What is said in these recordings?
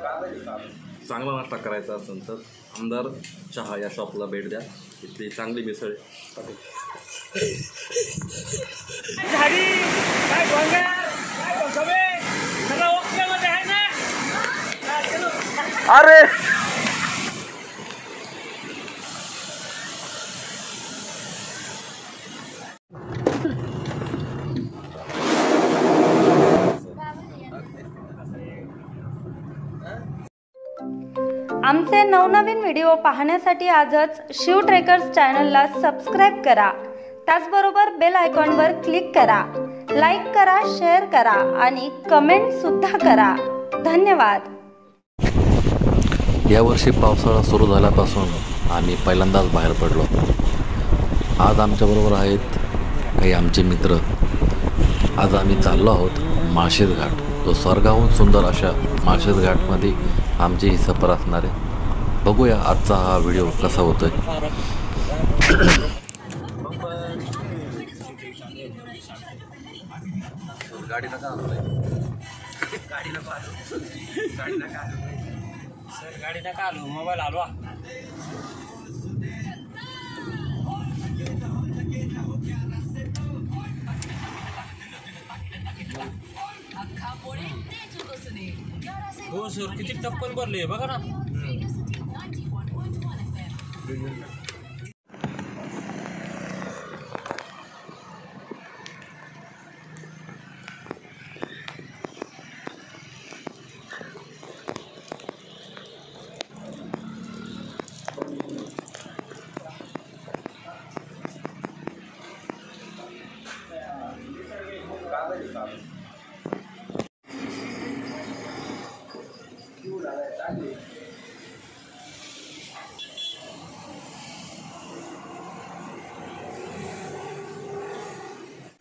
चांगला नाश्ता करायचा असेल तर आमदार चहा या शॉपला भेट द्या. इथली चांगली मिसळ अरे आमचे नवनवीन व्हिडिओ पाहण्यासाठी आजच शिव ट्रेकर्स चॅनलला सबस्क्राईब करा. त्याचबरोबर बेल आयकॉनवर क्लिक करा. लाईक करा, शेअर करा आणि कमेंट सुद्धा करा. धन्यवाद. यावर्षी पावसाळा सुरू झाल्यापासून आम्ही पहिल्यांदाच बाहेर पडलो. आज आमच्याबरोबर आहेत काही आमचे मित्र. आज आम्ही चाललो आहोत malshej घाट. तो स्वर्गाहून सुंदर अशा malshej घाटमध्ये आमची ही सफर असणार आहे. बघूया आजचा हा व्हिडिओ कसा होतोय. गाडी नका आलो मोबाईल आलो. हो सर किती टप्पल भरले बघा ना.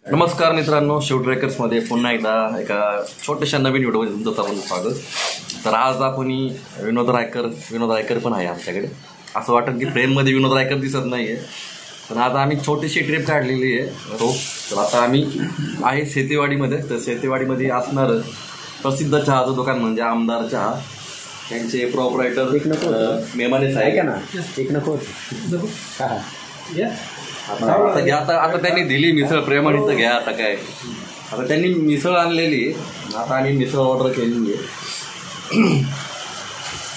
नमस्कार मित्रांनो, शिव ट्रेकर्समध्ये पुन्हा एकदा एका छोट्याशा नवीन व्हिडिओमध्ये तुमचं सर्वांचं स्वागत. तर आज आपण विनोद रायकर पण आहे आमच्याकडे. असं वाटतं की फ्रेममध्ये विनोद रायकर दिसत नाही आहे, पण आज आम्ही छोटीशी ट्रिप काढलेली आहे. तर आता आम्ही आहे सेतेवाडीमध्ये. तर सेतेवाडीमध्ये असणारं प्रसिद्ध चहाचं दुकान म्हणजे आमदार चहा. त्यांचे प्रोपरायटर मेमाने साहेब ना. एक नको आता घ्या. आता त्यांनी दिली मिसळ प्रेमाने, तर घ्या. आता काय आता त्यांनी मिसळ आणलेली. आता आम्ही मिसळ ऑर्डर केलेली आहे.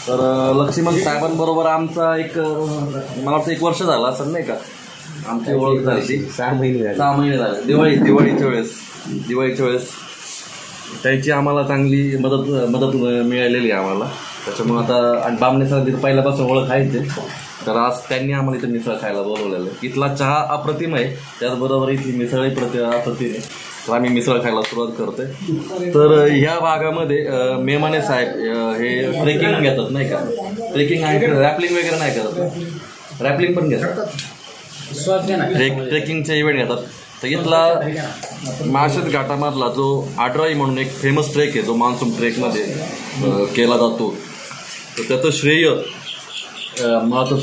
तर लक्ष्मण साहेबांबरोबर आमचा एक मला वाटतं 1 वर्ष झालं असं नाही का आमची ओळख झाली. 6 महिने झाले. दिवाळीच्या वेळेस त्याची आम्हाला चांगली मदत मिळालेली आहे आम्हाला. त्याच्यामुळे आता आणि बामणे सर तिथं पहिल्यापासून ओळख आहे ते. तर आज त्यांनी आम्हाला इथं मिसळ खायला बोलवलेलं आहे. इथला चहा अप्रतिम आहे, त्याचबरोबर इथली मिसळही अप्रतिम आहे. तर आम्ही मिसळ खायला सुरुवात करतोय. तर ह्या भागामध्ये मेमाने साहेब हे ट्रेकिंग घेतात नाही का. ट्रेकिंग आहे, रॅपलिंग वगैरे नाही करत. रॅपलिंग पण घेतात, ट्रेकिंगचे इव्हेंट घेतात. तर इथला malshej घाटामधला जो आड्राई म्हणून एक फेमस ट्रेक आहे, जो मान्सून ट्रेकमध्ये केला जातो, तर त्याचं श्रेय मला तर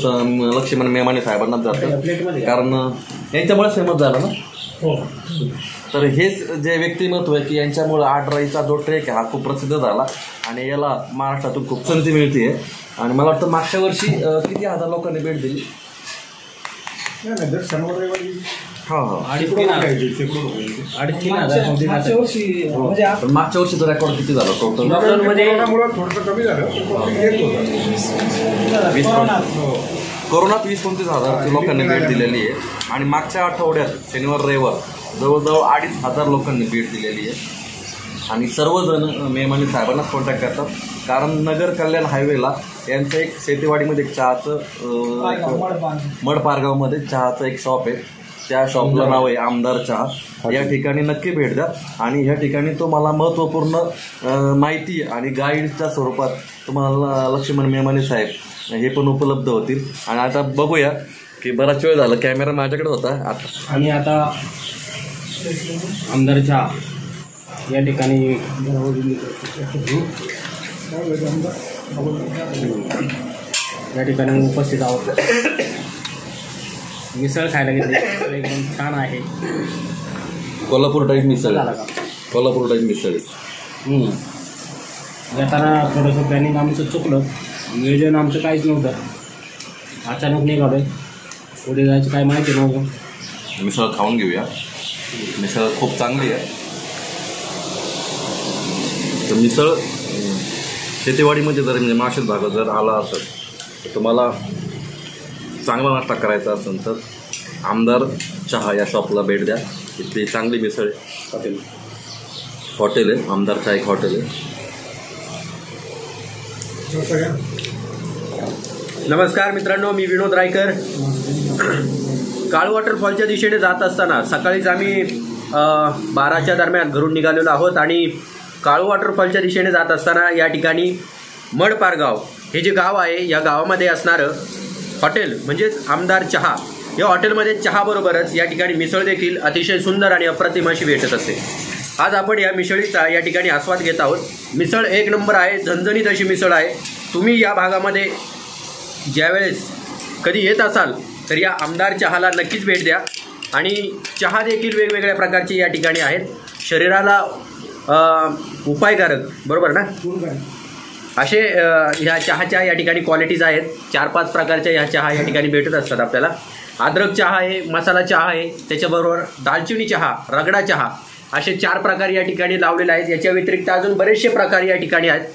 लक्ष्मण मेमाने साहेबांनाच जातं, कारण यांच्यामुळेच फेमस झाला ना. तर हेच जे व्यक्तिमत्व आहे की यांच्यामुळे आड्राईचा जो ट्रेक आहे हा खूप प्रसिद्ध झाला आणि याला महाराष्ट्रातून खूप संधी मिळते. आणि मला वाटतं मागच्या वर्षी किती 1000 लोकांनी भेट दिली. मागच्या वर्षीचा रेकॉर्ड किती झाला टोटल? कोरोनात 20-25 लोकांनी भेट दिलेली आहे. आणि मागच्या आठवड्यात शनिवार रविवार जवळजवळ 2500 लोकांनी भेट दिलेली आहे. आणि सर्वजण मेमाने साहेबांनाच कॉन्टॅक्ट करतात, कारण नगर कल्याण हायवेला यांचं एक सेतेवाडीमध्ये एक चहाचं मडपारगावमध्ये चहाचं एक शॉप आहे. त्या शॉपला नाव आहे आमदार चहा. या ठिकाणी नक्की भेट द्या. आणि ह्या ठिकाणी तुम्हाला महत्त्वपूर्ण माहिती आणि गाईडच्या स्वरूपात तुम्हाला लक्ष्मण मेमाने साहेब हे पण उपलब्ध होतील. आणि आता बघूया की बराच वेळ झाला, कॅमेरा माझ्याकडे होता. आणि आता आमदार चहा या ठिकाणी उपस्थित आहोत. मिसळ खायला घेतली, एकदम छान आहे. कोल्हापूर टाईप मिसळ. येताना थोडंसं प्लॅनिंग आमचं चुकलं, नियोजन आमचं काहीच नव्हतं, अचानक निघालो. पुढे जायचं काय माहिती नव्हतं. मिसळ खाऊन घेऊया. मिसळ खूप चांगली आहे. तर मिसळ शेतीवाडीमध्ये जर म्हणजे माळशेज भागात जर आला असेल तर तुम्हाला चांगला नाश्ता करायचा असेल तर आमदार चहा या शॉपला भेट द्या. इथली चांगली मिसळ आहे. हॉटेल आहे, आमदार चहा एक हॉटेल आहे. नमस्कार मित्रांनो, मी विनोद रायकर. काळू वॉटरफॉलच्या दिशेने जात असताना सकाळीच आम्ही 12च्या दरम्यान घरून निघालेलो आहोत आणि काळू वॉटरफॉलच्या दिशेने जात असताना या ठिकाणी मडपारगाव हे जे गाव आहे, या गावामध्ये असणारं हॉटेल म्हणजेच आमदार चहा, या हॉटेलमध्ये चहाबरोबरच या ठिकाणी मिसळ देखील अतिशय सुंदर आणि अप्रतिम अशी भेटत असते. आज आपण या मिसळीचा या ठिकाणी आस्वाद घेत आहोत. मिसळ एक नंबर आहे, झणझणीत अशी मिसळ आहे. तुम्ही या भागामध्ये ज्यावेळेस कधी येत असाल तर या आमदार चहाला नक्कीच भेट द्या. आणि चहा देखील वेगवेगळ्या प्रकारचे या ठिकाणी आहेत, शरीराला उपायकारक, बरोबर ना, असे ह्या चहाच्या या ठिकाणी क्वालिटीज आहेत. 4-5 प्रकारच्या ह्या चहा या ठिकाणी भेटत असतात आपल्याला. अद्रक चहा आहे, मसाला चहा आहे, त्याच्याबरोबर दालचिनी चहा, रगडा चहा, असे 4 प्रकार या ठिकाणी लावलेले आहेत. याच्या व्यतिरिक्त अजून बरेचसे प्रकार या ठिकाणी आहेत.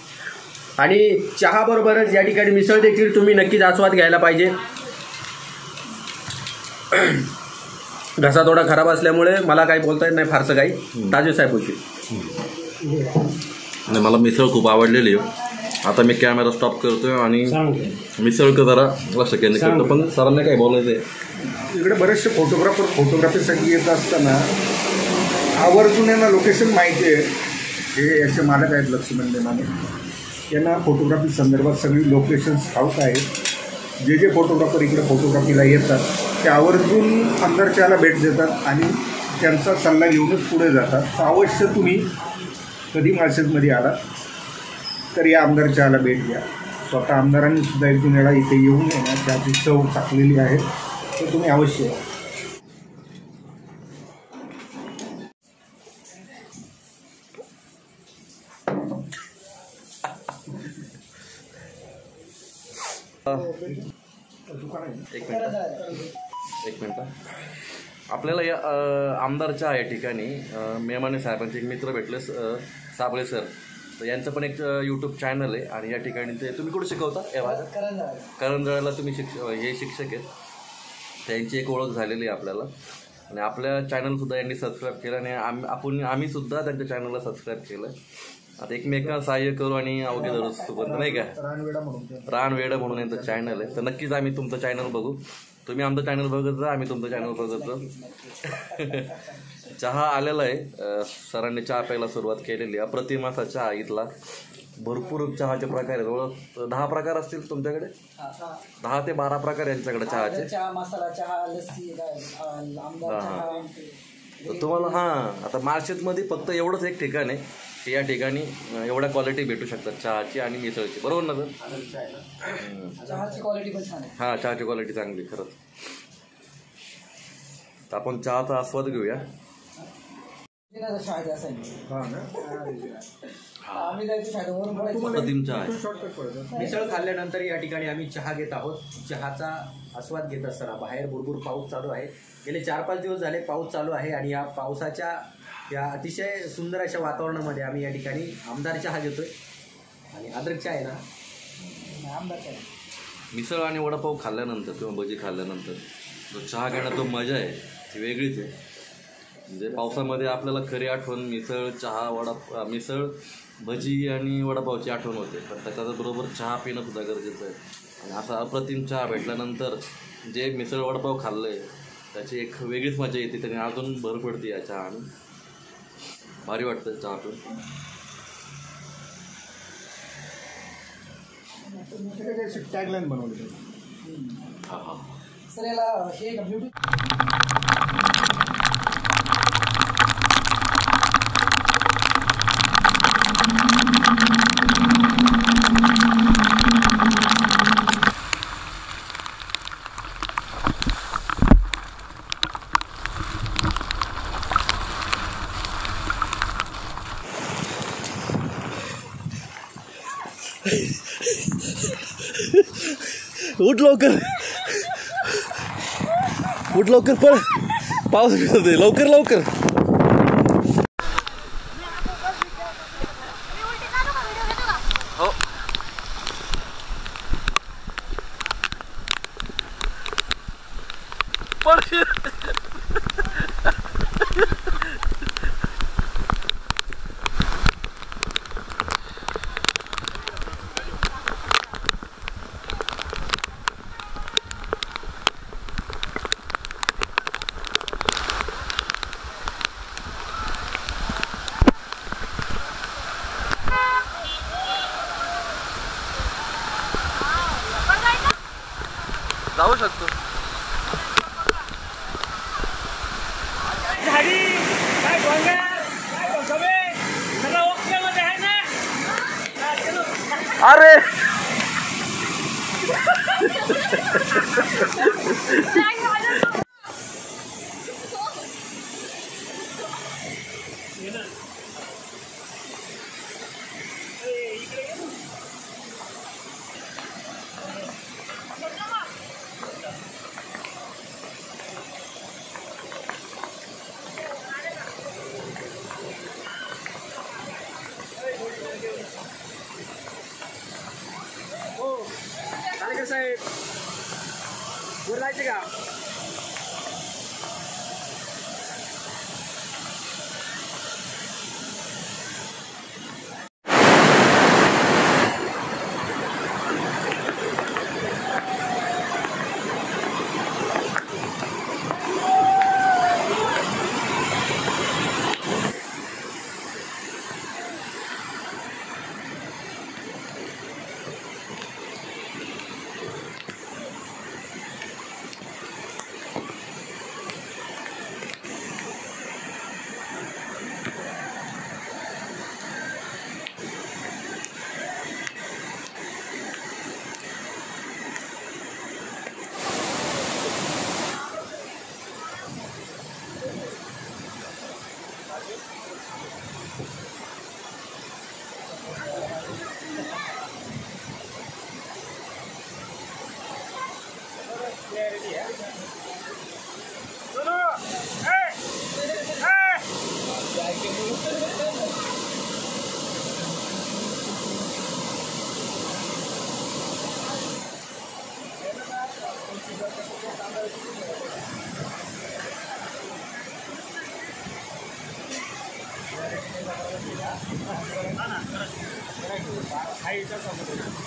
आणि चहाबरोबरच या ठिकाणी मिसळ देखील तुम्ही नक्कीच आस्वाद घ्यायला पाहिजे. घसा थोडा खराब असल्यामुळे मला काही बोलता येत नाही फारसं काही. ताजे साहेब बोलतील. आणि मला मिसळ खूप आवडलेली आहे. आता मी कॅमेरा स्टॉप करतोय आणि मिसळ जरा लक्ष केंद्रित करतो. पण सरांना काय बोलायचं आहे, इकडे बरेचसे फोटोग्राफर फोटोग्राफीसाठी येत असताना आवर्जून यांना लोकेशन माहिती आहे. हे याचे मालक आहेत लक्ष्मण देमाने, यांना फोटोग्राफी संदर्भात सगळी लोकेशन्स ठाऊक आहेत. जे फोटोग्राफर इकडे फोटोग्राफीला येतात ते आवर्जून आमदार चहाला भेट देतात आणि त्यांचा सल्ला घेऊनच पुढे जातात. तर अवश्य तुम्ही कधी माळशेजमध्ये आला तर या आमदार चहाला भेट द्या. स्वतः आमदारांनी सुद्धा 1-2 वेळा इथे येऊन येणार त्याची चव चाकलेली आहे, तर तुम्ही अवश्य या. एक मिनिट. आपल्याला या आमदारच्या या ठिकाणी मेमाने साहेबांचे एक मित्र भेटले, साबळे सर. तर यांचं पण एक यूट्यूब चॅनल आहे आणि या ठिकाणी ते तुम्ही कुठे शिकवता या भागात? करंजळ्याला तुम्ही हे शिक्षक आहेत. त्यांची एक ओळख झालेली आहे आपल्याला. आणि आपल्या चॅनलसुद्धा यांनी सबस्क्राईब केलं आणि आम्ही सुद्धा त्यांच्या चॅनलला सबस्क्राईब केलं. आता एकमेकांना सहाय्य करू आणि अवघे दररोज सोबत नाही का, रानवेडा म्हणून यांचं चॅनल आहे. तर नक्कीच आम्ही तुमचं चॅनल बघू. तुम्ही आमचं चॅनल बघत जा, आम्ही तुमचं चॅनल बघत जा. चहा आलेला आहे. सरांनी चहा प्यायला सुरुवात केलेली. अप्रतिम असा चहा इथला. भरपूर चहाचे प्रकार आहेत. जवळ 10 प्रकार असतील तुमच्याकडे. 10 ते 12 प्रकार यांच्याकडे चहाचे. तर तुम्हाला आता मार्केटमध्ये फक्त एवढंच एक ठिकाण आहे की या ठिकाणी एवढ्या क्वालिटी भेटू शकतात चहाची आणि मिसळची, बरोबर ना सर? चहाची क्वालिटी पण छान आहे. हां, चहाची क्वालिटी चांगली खरंच. तर आपण चहाचा आस्वाद घेऊया. मिसळ खाल्ल्यानंतर या ठिकाणी आम्ही चहा घेत आहोत. चहाचा आस्वाद घेत असताना बाहेर भरपूर पाऊस चालू आहे. गेले 4-5 दिवस झाले पाऊस चालू आहे आणि या पावसाच्या या अतिशय सुंदर अशा वातावरणामध्ये आम्ही या ठिकाणी आमदार चहा घेतोय. आणि अद्रक चहा आहे ना, आमदार चहा. मिसळ आणि वडापाव खाल्ल्यानंतर किंवा भजी खाल्ल्यानंतर जो चहा घेण्यात जो मजा आहे ती वेगळीच आहे. म्हणजे पावसामध्ये आपल्याला खरी आठवण मिसळ, चहा, मिसळ, भजी आणि वडापावची आठवण होते. पण त्याच्याबरोबर चहा पिणं सुद्धा गरजेचं आहे. आणि असा अप्रतिम चहा भेटल्यानंतर जे मिसळ वडापाव खाल्लं आहे त्याची एक वेगळीच मजा येते. त्याने अजून भर पडते या चहा आणि भारी वाटतं चहा पिऊन. टॅगलाईन बनवली. सर याला हे ब्युटी उठ लवकर, उठ लवकर, पळ, पाऊस भिजतोय, लवकर लवकर. हो पडशील. जाऊ शकतो. अरे साहेब वर जायचे का?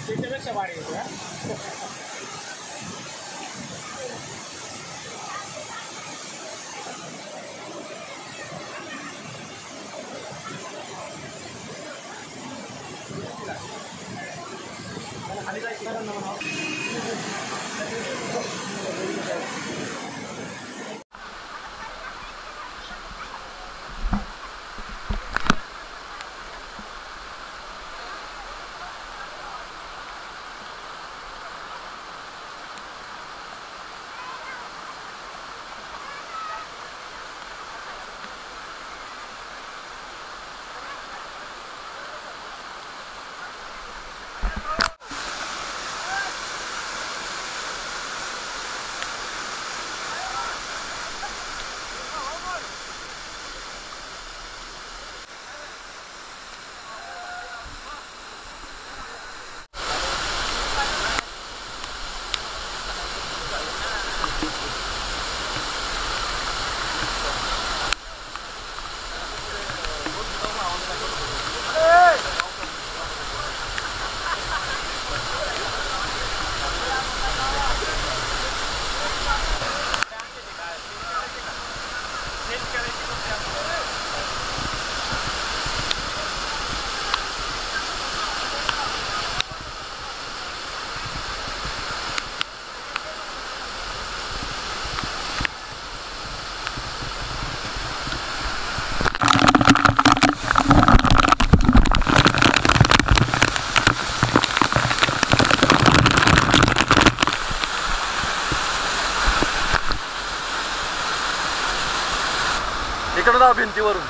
त्याच्यापेक्षा भारी इकडे जाऊ भिंतीवरून.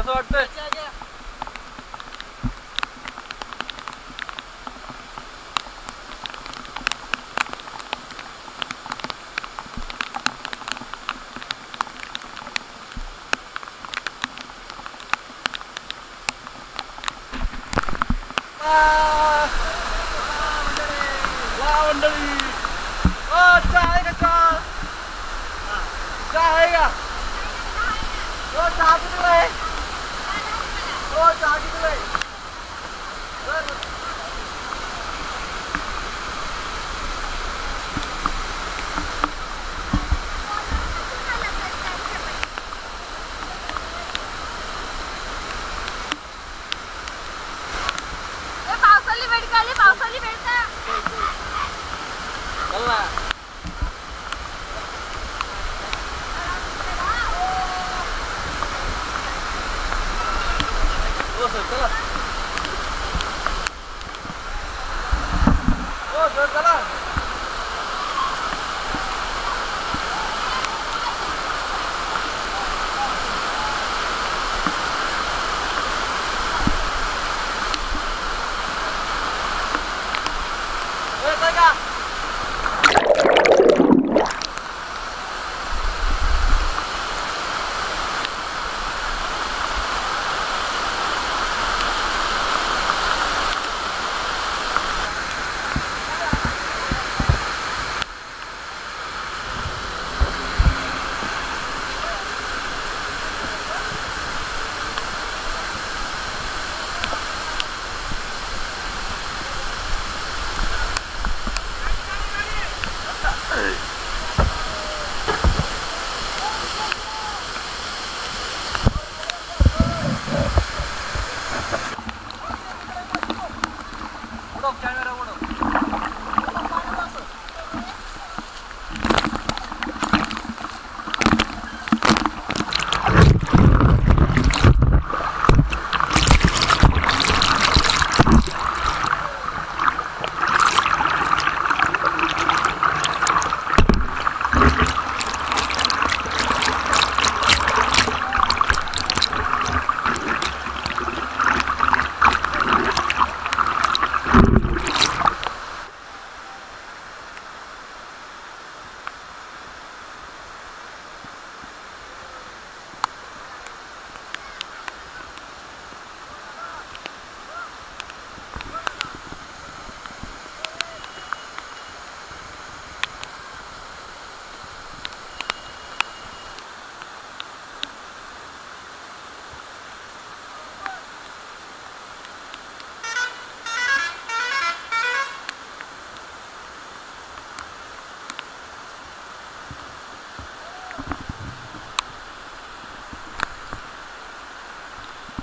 असं वाटतंय.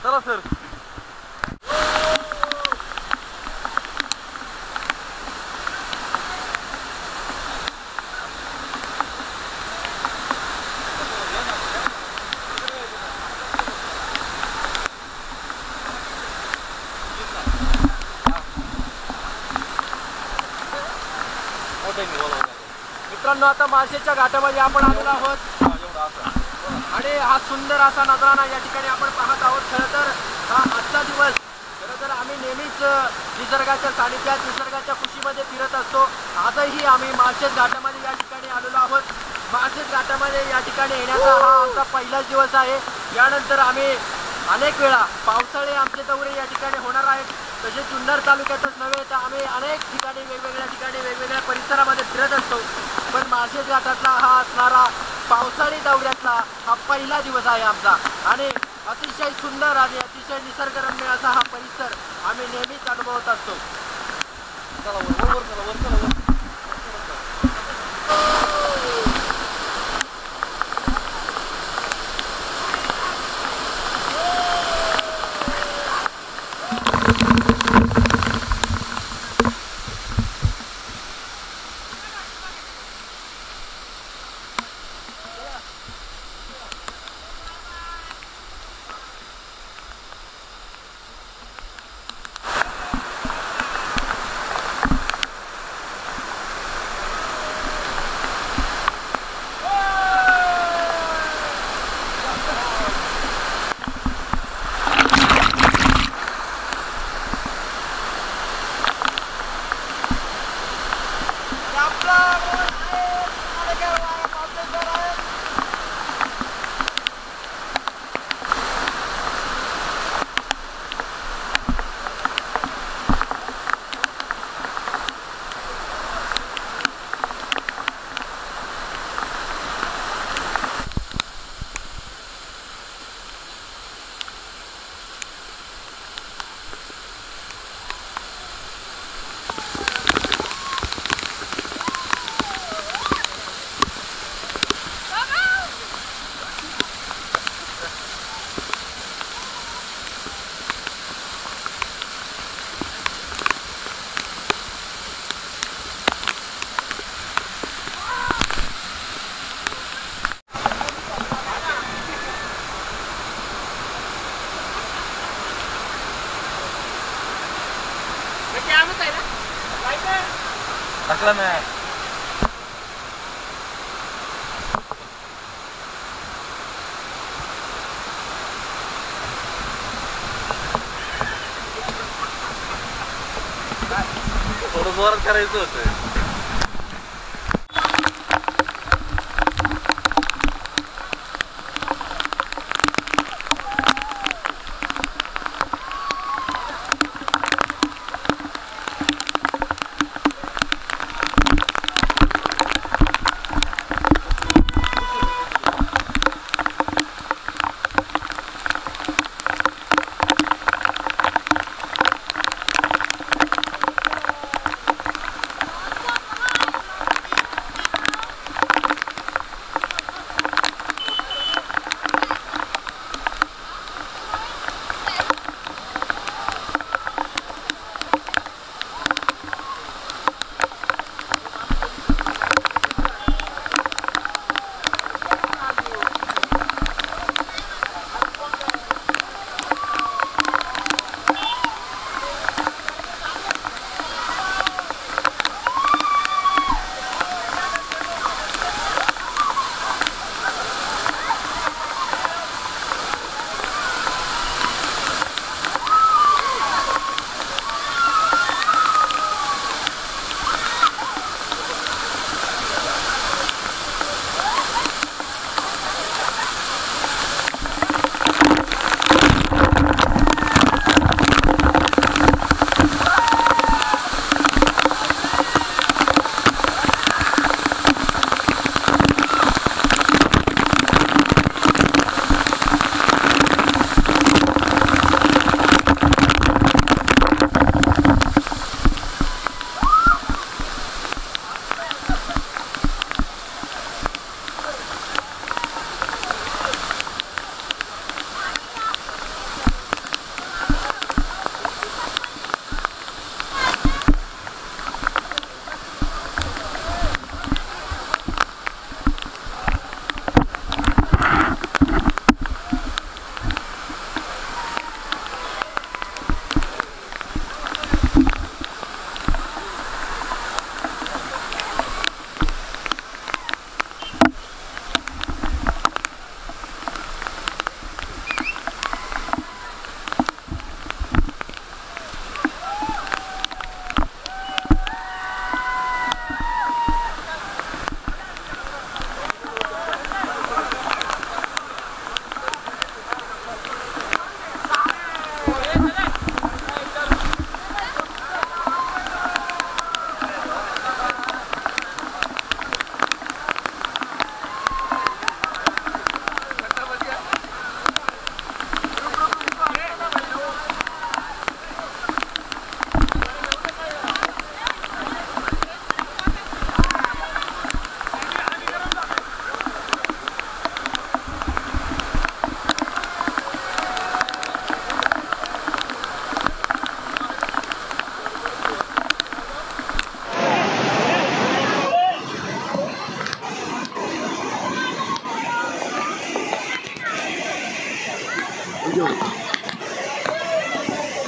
चला सर. मित्रांनो, आता माळशेजच्या घाटामध्ये आपण आलेलो आहोत आणि हा सुंदर असा नजारा या ठिकाणी आपण पाहत आहोत. खरं तर हा आजचा दिवस खरं तर आम्ही नेहमीच निसर्गाच्या सानिध्यात निसर्गाच्या खुशीमध्ये फिरत असतो. आजही आम्ही माळशेज घाटामध्ये या ठिकाणी आलेलो आहोत. माळशेज घाटामध्ये या ठिकाणी येण्याचा हा आमचा पहिलाच दिवस आहे. यानंतर आम्ही अनेक वेळा पावसाळे आमचे दौरे या ठिकाणी होणार आहेत. तसेच जुन्नर तालुक्यातच नव्हे तर आम्ही अनेक ठिकाणी वेगवेगळ्या परिसरामध्ये फिरत असतो. पण माळशेज घाटातला हा असणारा पावसाळी दौऱ्यातला हा पहिला दिवस आहे आमचा आणि अतिशय सुंदर आणि अतिशय निसर्गरम्य असा हा परिसर आम्ही नेहमीच अनुभवत असतो. घेतला ना. थोडं जोरात करायचं होतं.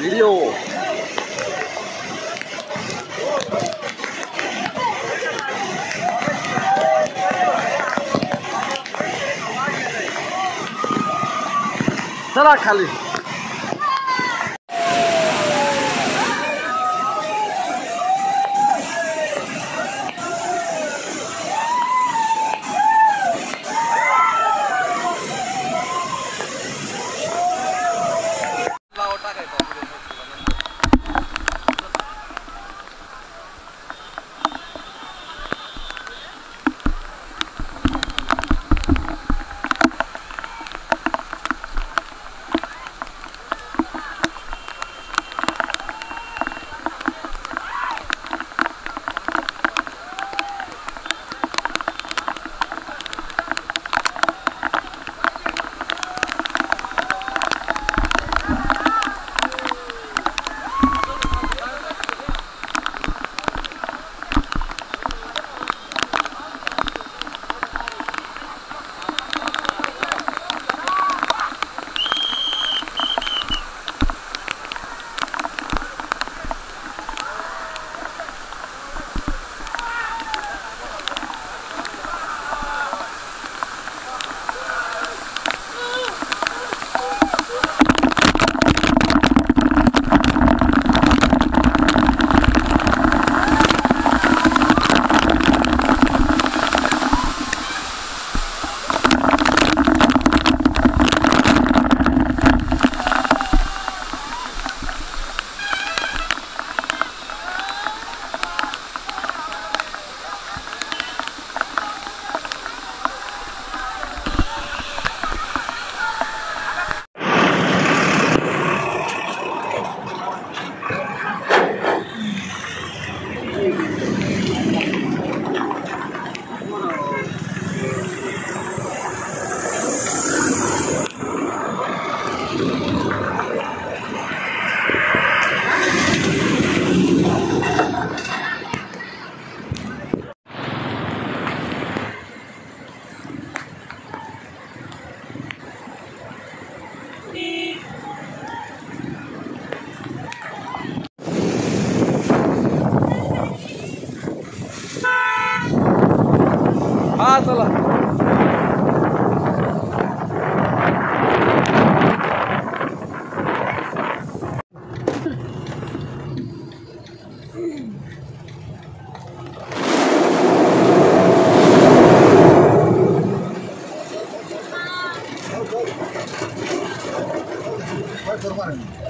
व्हिडिओ चला खाली.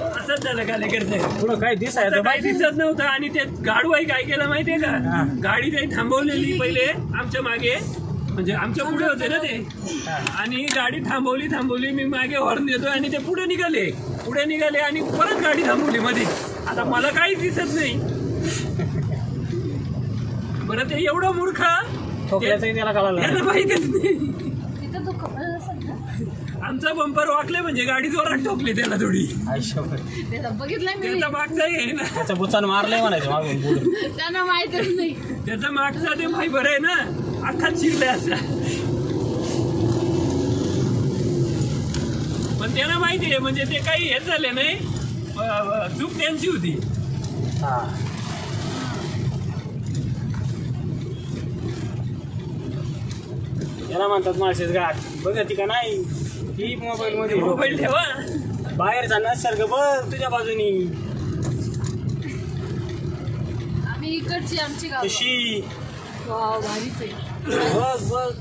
असंच झालं कार्यकर्ते पुढं काय दिसायचं काही दिसत नव्हतं आणि ते गाडूबाई काय केलं माहितीये का गाडी काही थांबवलेली पहिले आमच्या मागे म्हणजे आमच्या पुढे होते ना ते आणि गाडी थांबवली मी मागे हॉर्न देतोय आणि ते पुढे निघाले आणि परत गाडी थांबवली मध्ये आता मला काहीच दिसत नाही बरं ते एवढं मूर्ख त्याला माहितीच नाही आमचा बंपर वाकले म्हणजे गाडी जोरात ठोकली त्याला थोडी त्याचा मागचा आहे ना त्याचा बुचान मारलंय म्हणायचं मागून पुढे त्यांना माहितच नाही त्याचा मागचा ते फायबर आहे ना अख्खा चिरलाय असा पण त्यांना माहिती आहे म्हणजे ते काही हेच झाले नाही चूक त्यांची होती याला म्हणतात माळशेज घाट बघा ती का नाही ही मोबाईल ठेवा बाहेरचा नसर्ग बघ तुझ्या बाजूनी आम्ही इकडची आमची गाव कशी वाव भारीच आहे बघ